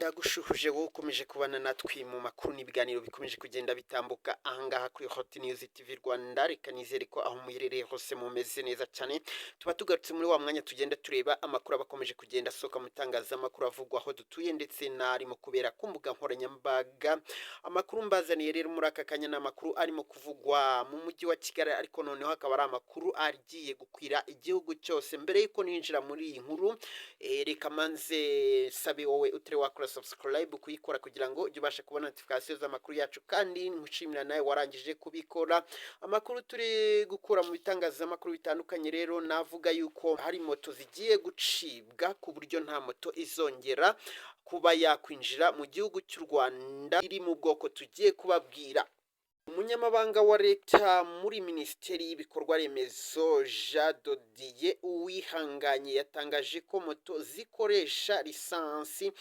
ndagushuhuje wowe ukomeje kubana natwe mu makuru n'ibiganiro bikomeje kugenda bitambuka ahangaha kuri Hot News TV Rwanda. Reka nizere ko aho muherereye hose mumeze neza cyane. Tuba tugarutse muri wa mwanya tugenda tureba amakuru abakomeje kugenda asohoka mu itangazamakuru avugwa aho dutuye ndetse n'arimo kubera ku mbuga nkoranyambaga. Amakuru mbazaniye rero muri aka kanya ni amakuru arimo kuvugwa mu mujyi wa Kigali, ariko noneho akaba ari amakuru agiye gukwira igihugu cyose. Mbere yuko ninjira muri iyi nkuru, reka manze sabe wowe utari wakora subscribe kuyikora kugira ngo ujye ubasha kubona notification z'amakuru yacu, kandi nkushimira nawe warangije kubikora. Amakuru turi gukura mu bitangazamakuru bitandukanye rero navuga yuko hari moto zigiye gucibwa ku buryo nta moto izongera kuba yakwinjira mu gihugu cy'u Rwanda iri mu bwoko tugiye kubabwira. Umunyamabanga wa leta muri Minisiteri y'Ibikorwa Remezo Jean Dodier Uwihanganye yatangaje ko moto zikoresha lisansi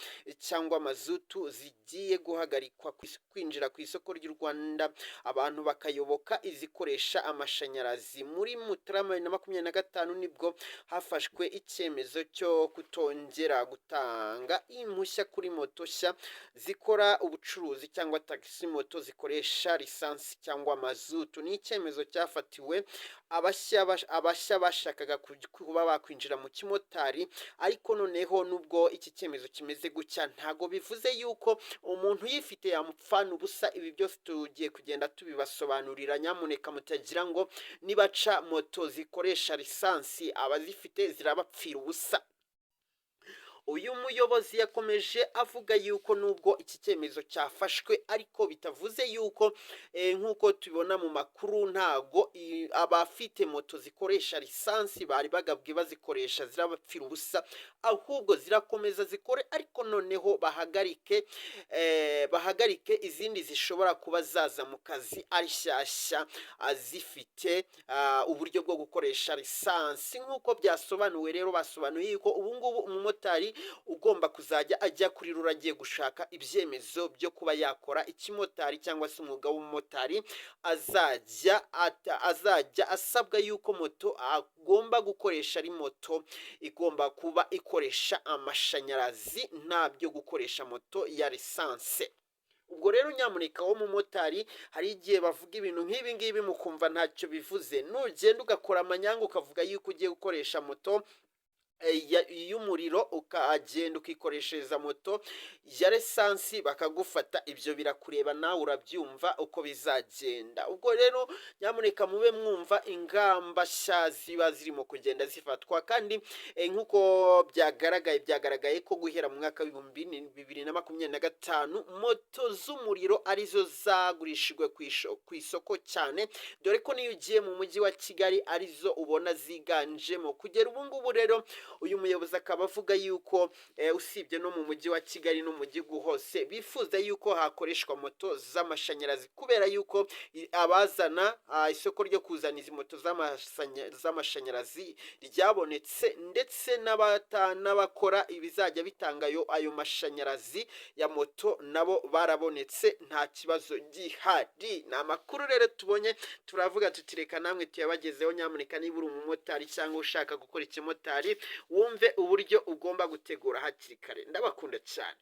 cyangwa mazutu zigiye guhagarikwa kwinjira ku isoko ry'u Rwanda, abantu bakayoboka izikoresha amashanyarazi. Muri Mutarama 2025 nibwo hafashwe icyemezo cyo kutongera gutanga impushya kuri moto nshya zikora ubucuruzi cyangwa taxi moto zikoresha lisansi cyangwa mazutu. Ni icyemezo cyafatiwe abashya bashakaga kuba bakwinjira mu kimotari, ariko noneho nubwo iki cyemezo kimeze gutya ntago bivuze yuko umuntu yifite yamupfana ubusa. Ibi byose tugiye kugenda tubibasobanurira, nyamuneka mutagira ngo nibaca moto zikoresha lisansi abazifite zirabapfira ubusa. Uyu muyobozi yakomeje avuga yuko nubwo iki cyemezo cyafashwe ariko bitavuze yuko nk'uko tubibona mu makuru ntago abafite moto zikoresha lisansi bari bagabwe bazikoresha zirabapfira ubusa, ahubwo zirakomeza zikore, ariko noneho bahagarike izindi zishobora kuba zaza mu kazi ari shyashya zifite uburyo bwo gukoresha lisansi. Nk'uko byasobanuwe rero, basobanuye yuko ubu ngubu umumotari ugomba kuzajya ajya kuri rura agiye gushaka ibyemezo byo kuba yakora ikimotari cyangwa se umwuga w'umumotari, azajya asabwa yuko moto agomba gukoresha ari moto igomba kuba ikoresha amashanyarazi, nta byo gukoresha moto ya lisansi. Ubwo rero nyamuneka wo mumotari, hari igihe bavuga ibintu nk'ibi ngibi mukumva ntacyo bivuze, nugenda ugakora amanyanga ukavuga yuko ugiye gukoresha moto y'umuriro ukagenda ukikoreshereza moto ya lisansi bakagufata, ibyo birakureba nawe urabyumva uko bizagenda. Ubwo rero nyamuneka mube mwumva ingamba nshya ziba zirimo kugenda zifatwa, kandi nk'uko byagaragaye ko guhera mu mwaka wa 2025 moto z'umuriro arizo zagurishijwe ku isoko cyane, dore ko niyo ugiye mu mujyi wa Kigali arizo ubona ziganjemo. Kugera ubu ngubu rero uyu muyobozi akaba avuga yuko usibye no mu mujyi wa Kigali no mu gihugu hose bifuza yuko hakoreshwa moto z'amashanyarazi, kubera yuko abazana isoko ryo kuzana izi moto z'amashanyarazi ryabonetse, ndetse n'abakora ibizajya bitanga ayo mashanyarazi ya moto nabo barabonetse, nta kibazo gihari. Ni amakuru rero tubonye turavuga tutireka namwe tuyabagezeho. Nyamuneka niba uri umumotari cyangwa ushaka gukora ikimotari, wumve uburyo ugomba gutegura hakiri kare. Ndabakunda cyane.